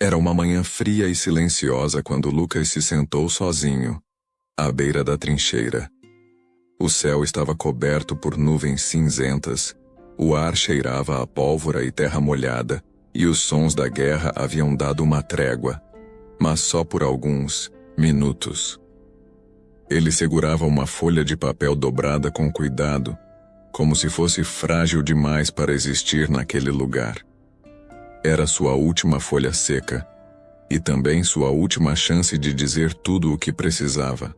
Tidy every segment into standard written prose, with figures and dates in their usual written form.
Era uma manhã fria e silenciosa quando Lucas se sentou sozinho, à beira da trincheira. O céu estava coberto por nuvens cinzentas, o ar cheirava a pólvora e terra molhada, e os sons da guerra haviam dado uma trégua, mas só por alguns minutos. Ele segurava uma folha de papel dobrada com cuidado, como se fosse frágil demais para existir naquele lugar. Era sua última folha seca, e também sua última chance de dizer tudo o que precisava.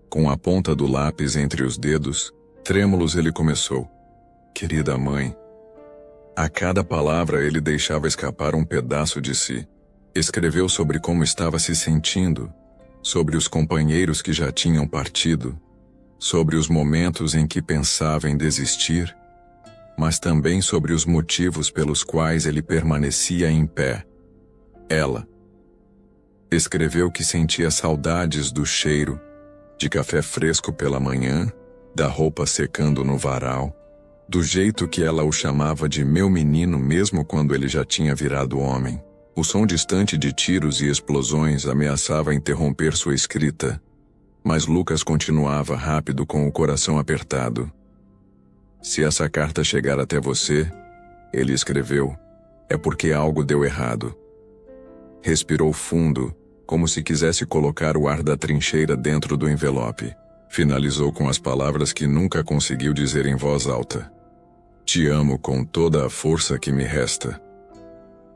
Com a ponta do lápis entre os dedos, trêmulos ele começou. Querida mãe. A cada palavra ele deixava escapar um pedaço de si. Escreveu sobre como estava se sentindo, sobre os companheiros que já tinham partido, sobre os momentos em que pensava em desistir, mas também sobre os motivos pelos quais ele permanecia em pé. Ela. Escreveu que sentia saudades do cheiro, de café fresco pela manhã, da roupa secando no varal, do jeito que ela o chamava de meu menino mesmo quando ele já tinha virado homem. O som distante de tiros e explosões ameaçava interromper sua escrita, mas Lucas continuava rápido com o coração apertado. Se essa carta chegar até você, ele escreveu, é porque algo deu errado. Respirou fundo, como se quisesse colocar o ar da trincheira dentro do envelope. Finalizou com as palavras que nunca conseguiu dizer em voz alta. Te amo com toda a força que me resta.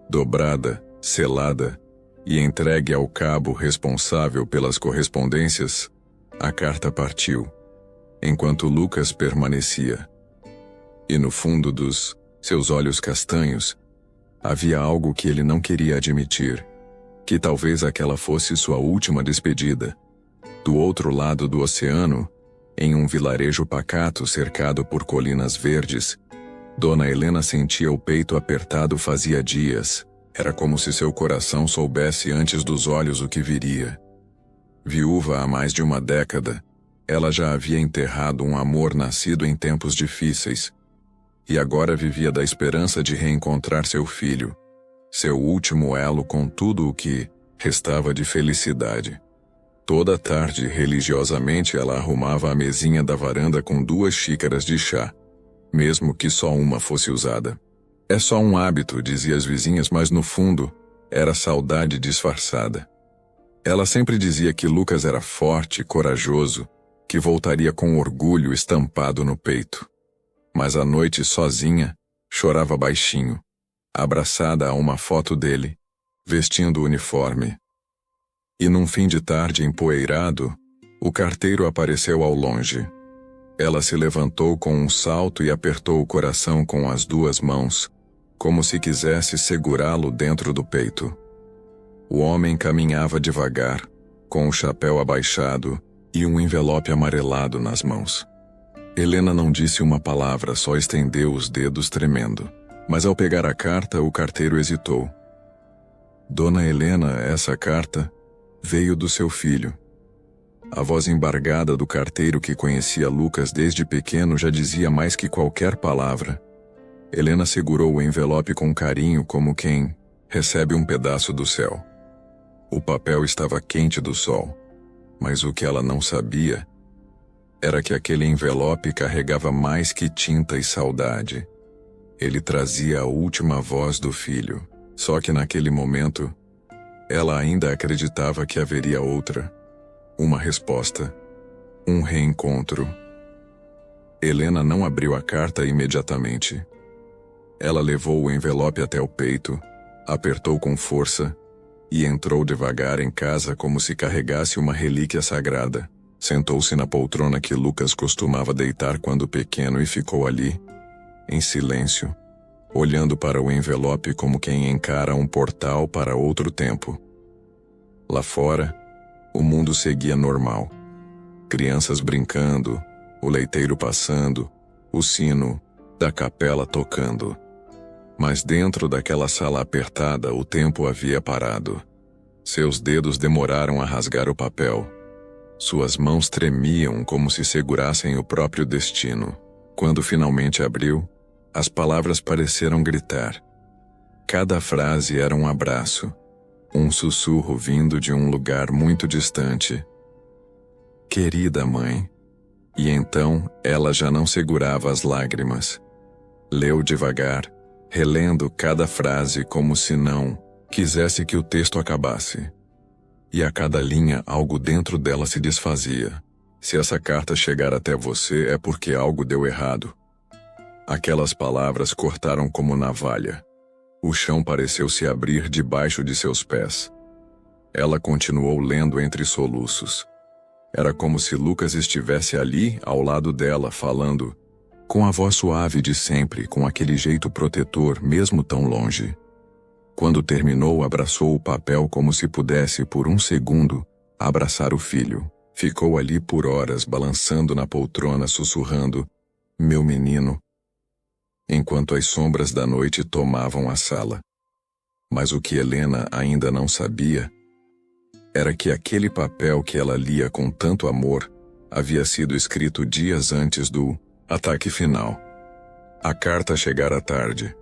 Dobrada, selada e entregue ao cabo responsável pelas correspondências, a carta partiu, enquanto Lucas permanecia. E no fundo dos seus olhos castanhos, havia algo que ele não queria admitir, que talvez aquela fosse sua última despedida. Do outro lado do oceano, em um vilarejo pacato cercado por colinas verdes, Dona Helena sentia o peito apertado fazia dias. Era como se seu coração soubesse antes dos olhos o que viria. Viúva há mais de uma década, ela já havia enterrado um amor nascido em tempos difíceis, e agora vivia da esperança de reencontrar seu filho, seu último elo com tudo o que restava de felicidade. Toda tarde, religiosamente, ela arrumava a mesinha da varanda com 2 xícaras de chá, mesmo que só uma fosse usada. É só um hábito, dizia as vizinhas, mas no fundo, era saudade disfarçada. Ela sempre dizia que Lucas era forte, corajoso, que voltaria com orgulho estampado no peito. Mas à noite, sozinha, chorava baixinho, abraçada a uma foto dele, vestindo o uniforme. E num fim de tarde empoeirado, o carteiro apareceu ao longe. Ela se levantou com um salto e apertou o coração com as 2 mãos, como se quisesse segurá-lo dentro do peito. O homem caminhava devagar, com o chapéu abaixado e um envelope amarelado nas mãos. Helena não disse uma palavra, só estendeu os dedos tremendo. Mas ao pegar a carta, o carteiro hesitou. Dona Helena, essa carta veio do seu filho. A voz embargada do carteiro que conhecia Lucas desde pequeno já dizia mais que qualquer palavra. Helena segurou o envelope com carinho como quem recebe um pedaço do céu. O papel estava quente do sol, mas o que ela não sabia era que aquele envelope carregava mais que tinta e saudade. Ele trazia a última voz do filho, só que naquele momento, ela ainda acreditava que haveria outra, uma resposta, um reencontro. Helena não abriu a carta imediatamente. Ela levou o envelope até o peito, apertou com força e entrou devagar em casa como se carregasse uma relíquia sagrada. Sentou-se na poltrona que Lucas costumava deitar quando pequeno e ficou ali, em silêncio, olhando para o envelope como quem encara um portal para outro tempo. Lá fora, o mundo seguia normal. Crianças brincando, o leiteiro passando, o sino da capela tocando. Mas dentro daquela sala apertada, o tempo havia parado. Seus dedos demoraram a rasgar o papel. Suas mãos tremiam como se segurassem o próprio destino. Quando finalmente abriu, as palavras pareceram gritar. Cada frase era um abraço, Um sussurro vindo de um lugar muito distante. Querida mãe. E então ela já não segurava as lágrimas. Leu devagar, relendo cada frase como se não quisesse que o texto acabasse. E a cada linha algo dentro dela se desfazia. Se essa carta chegar até você é porque algo deu errado. Aquelas palavras cortaram como navalha. O chão pareceu se abrir debaixo de seus pés. Ela continuou lendo entre soluços. Era como se Lucas estivesse ali, ao lado dela, falando, com a voz suave de sempre, com aquele jeito protetor, mesmo tão longe. Quando terminou, abraçou o papel como se pudesse, por um segundo, abraçar o filho. Ficou ali por horas, balançando na poltrona, sussurrando, meu menino, enquanto as sombras da noite tomavam a sala. Mas o que Helena ainda não sabia era que aquele papel que ela lia com tanto amor havia sido escrito dias antes do ataque final. A carta chegara tarde.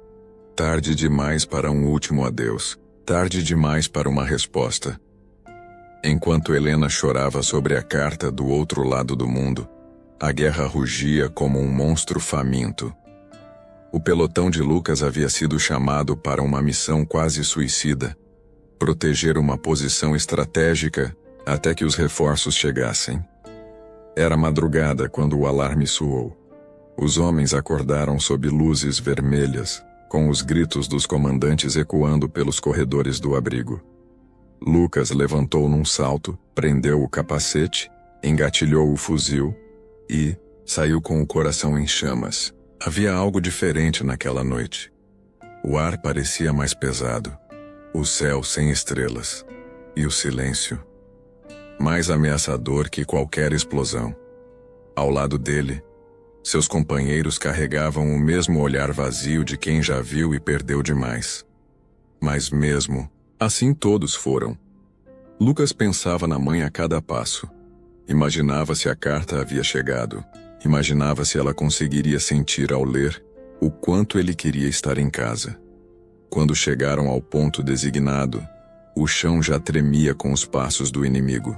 Tarde demais para um último adeus. Tarde demais para uma resposta. Enquanto Helena chorava sobre a carta do outro lado do mundo, a guerra rugia como um monstro faminto. O pelotão de Lucas havia sido chamado para uma missão quase suicida, proteger uma posição estratégica até que os reforços chegassem. Era madrugada quando o alarme soou. Os homens acordaram sob luzes vermelhas, com os gritos dos comandantes ecoando pelos corredores do abrigo. Lucas levantou num salto, prendeu o capacete, engatilhou o fuzil e saiu com o coração em chamas. Havia algo diferente naquela noite. O ar parecia mais pesado, o céu sem estrelas, e o silêncio, mais ameaçador que qualquer explosão. Ao lado dele, seus companheiros carregavam o mesmo olhar vazio de quem já viu e perdeu demais. Mas mesmo assim todos foram. Lucas pensava na mãe a cada passo. Imaginava se a carta havia chegado. Imaginava se ela conseguiria sentir ao ler o quanto ele queria estar em casa. Quando chegaram ao ponto designado, o chão já tremia com os passos do inimigo.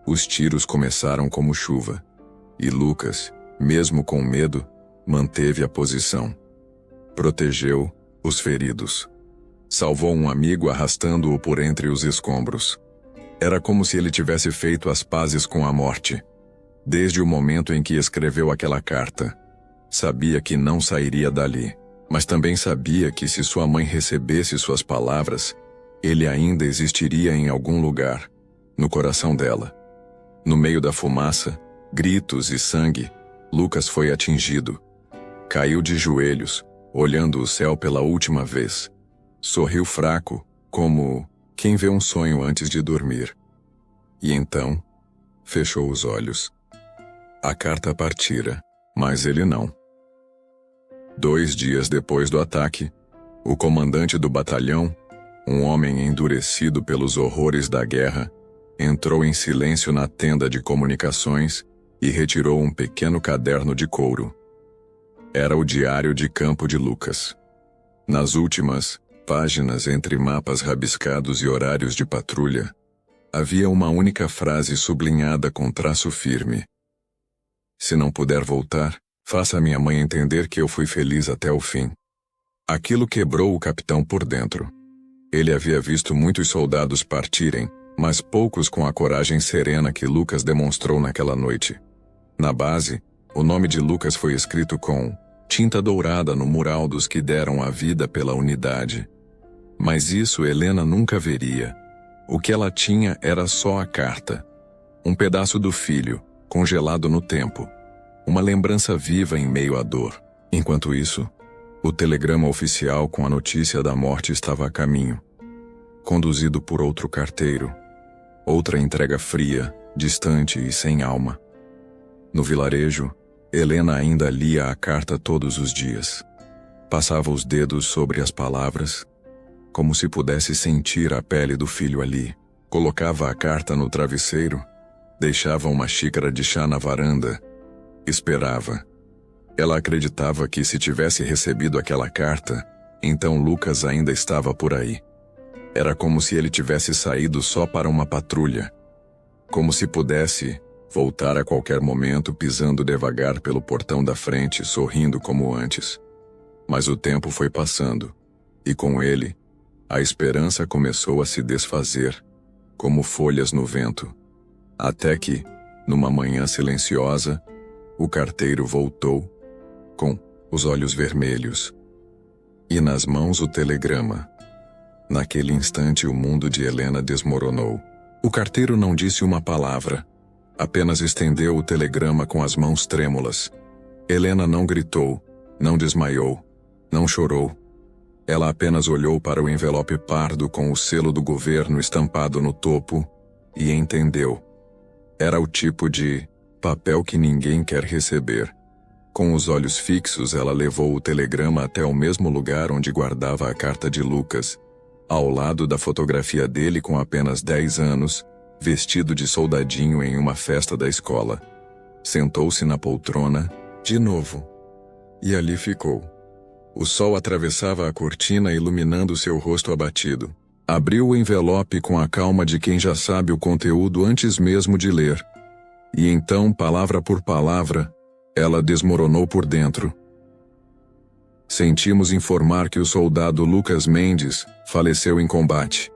Os tiros começaram como chuva, e Lucas, mesmo com medo, manteve a posição. Protegeu os feridos. Salvou um amigo arrastando-o por entre os escombros. Era como se ele tivesse feito as pazes com a morte. Desde o momento em que escreveu aquela carta, sabia que não sairia dali, mas também sabia que se sua mãe recebesse suas palavras, ele ainda existiria em algum lugar, no coração dela. No meio da fumaça, gritos e sangue, Lucas foi atingido. Caiu de joelhos, olhando o céu pela última vez. Sorriu fraco, como quem vê um sonho antes de dormir. E então, fechou os olhos. A carta partira, mas ele não. 2 dias depois do ataque, o comandante do batalhão, um homem endurecido pelos horrores da guerra, entrou em silêncio na tenda de comunicações e retirou um pequeno caderno de couro. Era o diário de campo de Lucas. Nas últimas páginas, entre mapas rabiscados e horários de patrulha, havia uma única frase sublinhada com traço firme. Se não puder voltar, faça minha mãe entender que eu fui feliz até o fim. Aquilo quebrou o capitão por dentro. Ele havia visto muitos soldados partirem, mas poucos com a coragem serena que Lucas demonstrou naquela noite. Na base, o nome de Lucas foi escrito com tinta dourada no mural dos que deram a vida pela unidade. Mas isso Helena nunca veria. O que ela tinha era só a carta. Um pedaço do filho, congelado no tempo. Uma lembrança viva em meio à dor. Enquanto isso, o telegrama oficial com a notícia da morte estava a caminho. Conduzido por outro carteiro. Outra entrega fria, distante e sem alma. No vilarejo, Helena ainda lia a carta todos os dias. Passava os dedos sobre as palavras, como se pudesse sentir a pele do filho ali. Colocava a carta no travesseiro, deixava uma xícara de chá na varanda, esperava. Ela acreditava que se tivesse recebido aquela carta, então Lucas ainda estava por aí. Era como se ele tivesse saído só para uma patrulha. Como se pudesse voltar a qualquer momento pisando devagar pelo portão da frente, sorrindo como antes. Mas o tempo foi passando, e com ele, a esperança começou a se desfazer, como folhas no vento. Até que, numa manhã silenciosa, o carteiro voltou, com os olhos vermelhos, e nas mãos o telegrama. Naquele instante o mundo de Helena desmoronou. O carteiro não disse uma palavra, apenas estendeu o telegrama com as mãos trêmulas. Helena não gritou, não desmaiou, não chorou. Ela apenas olhou para o envelope pardo com o selo do governo estampado no topo e entendeu. Era o tipo de papel que ninguém quer receber. Com os olhos fixos, ela levou o telegrama até o mesmo lugar onde guardava a carta de Lucas, ao lado da fotografia dele com apenas 10 anos, vestido de soldadinho em uma festa da escola. Sentou-se na poltrona, de novo. E ali ficou. O sol atravessava a cortina iluminando seu rosto abatido. Abriu o envelope com a calma de quem já sabe o conteúdo antes mesmo de ler. E então, palavra por palavra, ela desmoronou por dentro. Sentimos informar que o soldado Lucas Mendes faleceu em combate.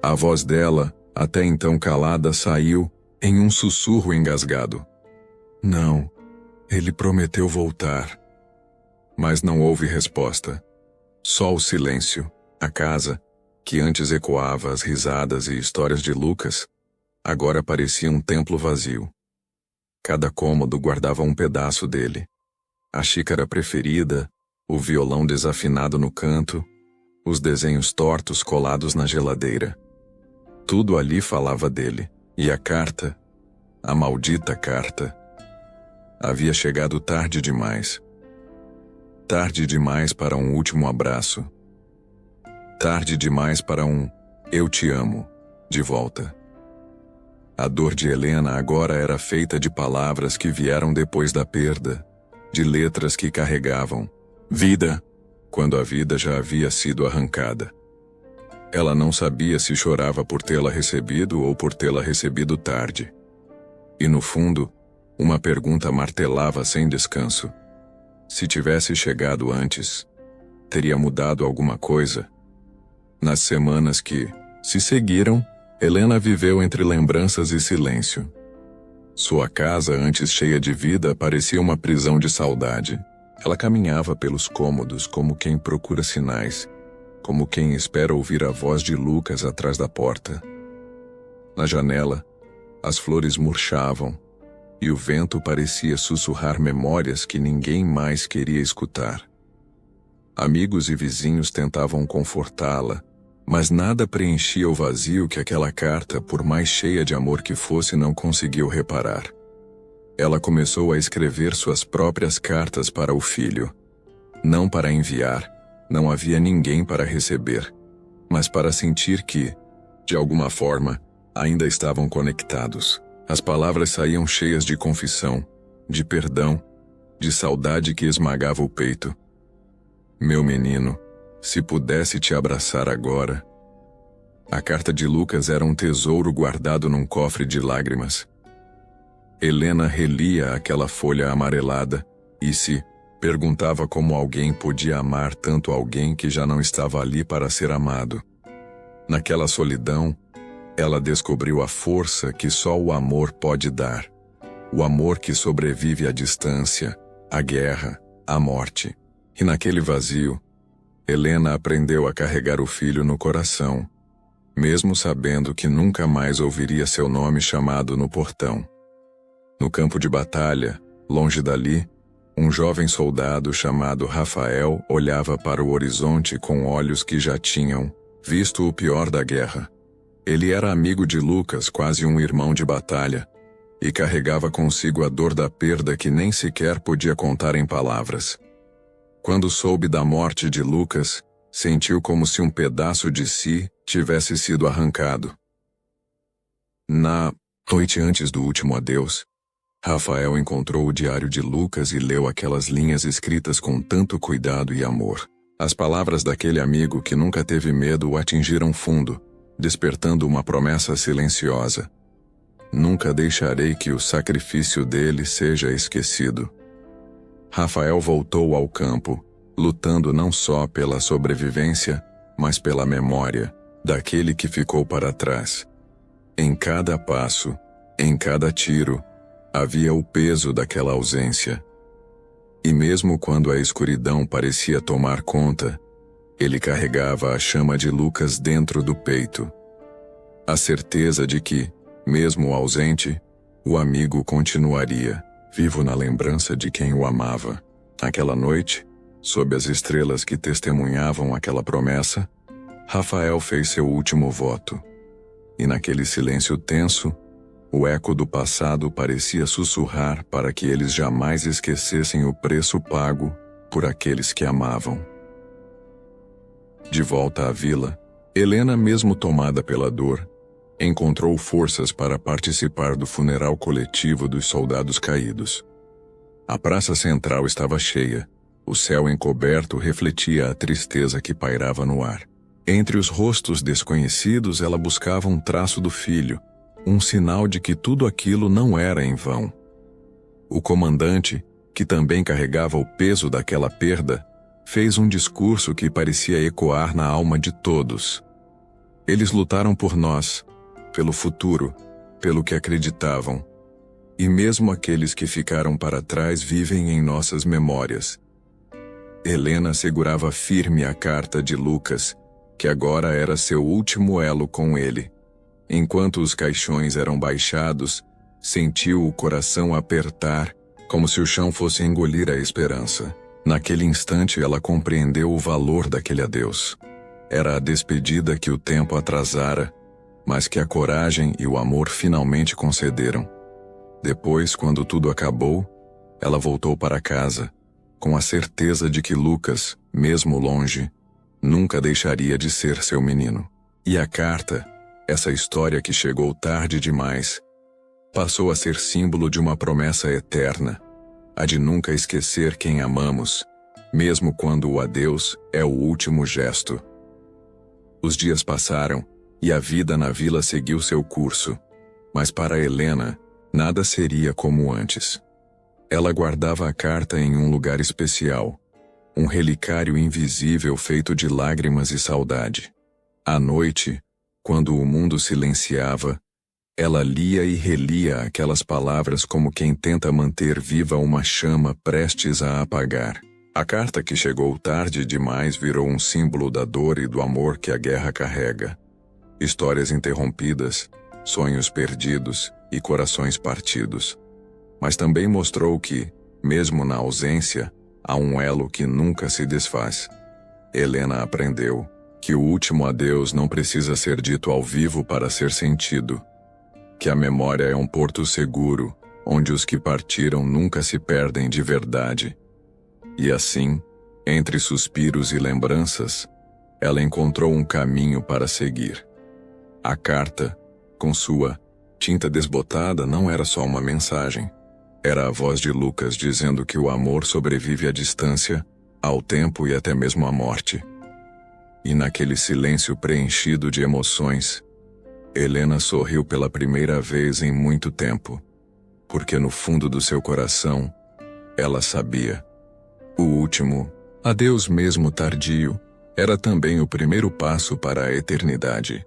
A voz dela, até então calada, saiu em um sussurro engasgado. Não, ele prometeu voltar. Mas não houve resposta. Só o silêncio. A casa, que antes ecoava as risadas e histórias de Lucas, agora parecia um templo vazio. Cada cômodo guardava um pedaço dele. A xícara preferida, o violão desafinado no canto, os desenhos tortos colados na geladeira. Tudo ali falava dele. E a carta, a maldita carta, havia chegado tarde demais. Tarde demais para um último abraço. Tarde demais para um "eu te amo" de volta. A dor de Helena agora era feita de palavras que vieram depois da perda, de letras que carregavam vida, quando a vida já havia sido arrancada. Ela não sabia se chorava por tê-la recebido ou por tê-la recebido tarde. E no fundo, uma pergunta martelava sem descanso. Se tivesse chegado antes, teria mudado alguma coisa? Nas semanas que se seguiram, Helena viveu entre lembranças e silêncio. Sua casa, antes cheia de vida, parecia uma prisão de saudade. Ela caminhava pelos cômodos como quem procura sinais, como quem espera ouvir a voz de Lucas atrás da porta. Na janela, as flores murchavam, e o vento parecia sussurrar memórias que ninguém mais queria escutar. Amigos e vizinhos tentavam confortá-la, mas nada preenchia o vazio que aquela carta, por mais cheia de amor que fosse, não conseguiu reparar. Ela começou a escrever suas próprias cartas para o filho. Não para enviar, não havia ninguém para receber, mas para sentir que, de alguma forma, ainda estavam conectados. As palavras saíam cheias de confissão, de perdão, de saudade que esmagava o peito. Meu menino, se pudesse te abraçar agora. A carta de Lucas era um tesouro guardado num cofre de lágrimas. Helena relia aquela folha amarelada e se perguntava como alguém podia amar tanto alguém que já não estava ali para ser amado. Naquela solidão, ela descobriu a força que só o amor pode dar. O amor que sobrevive à distância, à guerra, à morte. E naquele vazio, Helena aprendeu a carregar o filho no coração, mesmo sabendo que nunca mais ouviria seu nome chamado no portão. No campo de batalha, longe dali, um jovem soldado chamado Rafael olhava para o horizonte com olhos que já tinham visto o pior da guerra. Ele era amigo de Lucas, quase um irmão de batalha, e carregava consigo a dor da perda que nem sequer podia contar em palavras. Quando soube da morte de Lucas, sentiu como se um pedaço de si tivesse sido arrancado. Na noite antes do último adeus, Rafael encontrou o diário de Lucas e leu aquelas linhas escritas com tanto cuidado e amor. As palavras daquele amigo que nunca teve medo o atingiram fundo, despertando uma promessa silenciosa. Nunca deixarei que o sacrifício dele seja esquecido. Rafael voltou ao campo, lutando não só pela sobrevivência, mas pela memória daquele que ficou para trás. Em cada passo, em cada tiro, havia o peso daquela ausência. E mesmo quando a escuridão parecia tomar conta, ele carregava a chama de Lucas dentro do peito. A certeza de que, mesmo ausente, o amigo continuaria, vivo na lembrança de quem o amava. Aquela noite, sob as estrelas que testemunhavam aquela promessa, Rafael fez seu último voto. E naquele silêncio tenso, o eco do passado parecia sussurrar para que eles jamais esquecessem o preço pago por aqueles que amavam. De volta à vila, Helena, mesmo tomada pela dor, encontrou forças para participar do funeral coletivo dos soldados caídos. A praça central estava cheia, o céu encoberto refletia a tristeza que pairava no ar. Entre os rostos desconhecidos, ela buscava um traço do filho, um sinal de que tudo aquilo não era em vão. O comandante, que também carregava o peso daquela perda, fez um discurso que parecia ecoar na alma de todos. Eles lutaram por nós, pelo futuro, pelo que acreditavam. E mesmo aqueles que ficaram para trás vivem em nossas memórias. Helena segurava firme a carta de Lucas, que agora era seu último elo com ele. Enquanto os caixões eram baixados, sentiu o coração apertar, como se o chão fosse engolir a esperança. Naquele instante ela compreendeu o valor daquele adeus. Era a despedida que o tempo atrasara, mas que a coragem e o amor finalmente concederam. Depois, quando tudo acabou, ela voltou para casa, com a certeza de que Lucas, mesmo longe, nunca deixaria de ser seu menino. E a carta, essa história que chegou tarde demais, passou a ser símbolo de uma promessa eterna, a de nunca esquecer quem amamos, mesmo quando o adeus é o último gesto. Os dias passaram, e a vida na vila seguiu seu curso, mas para Helena, nada seria como antes. Ela guardava a carta em um lugar especial, um relicário invisível feito de lágrimas e saudade. À noite, quando o mundo silenciava, ela lia e relia aquelas palavras como quem tenta manter viva uma chama prestes a apagar. A carta que chegou tarde demais virou um símbolo da dor e do amor que a guerra carrega. Histórias interrompidas, sonhos perdidos e corações partidos. Mas também mostrou que, mesmo na ausência, há um elo que nunca se desfaz. Helena aprendeu que o último adeus não precisa ser dito ao vivo para ser sentido, que a memória é um porto seguro, onde os que partiram nunca se perdem de verdade. E assim, entre suspiros e lembranças, ela encontrou um caminho para seguir. A carta, com sua tinta desbotada, não era só uma mensagem. Era a voz de Lucas dizendo que o amor sobrevive à distância, ao tempo e até mesmo à morte. E naquele silêncio preenchido de emoções, Helena sorriu pela primeira vez em muito tempo, porque no fundo do seu coração, ela sabia. O último, adeus mesmo tardio, era também o primeiro passo para a eternidade.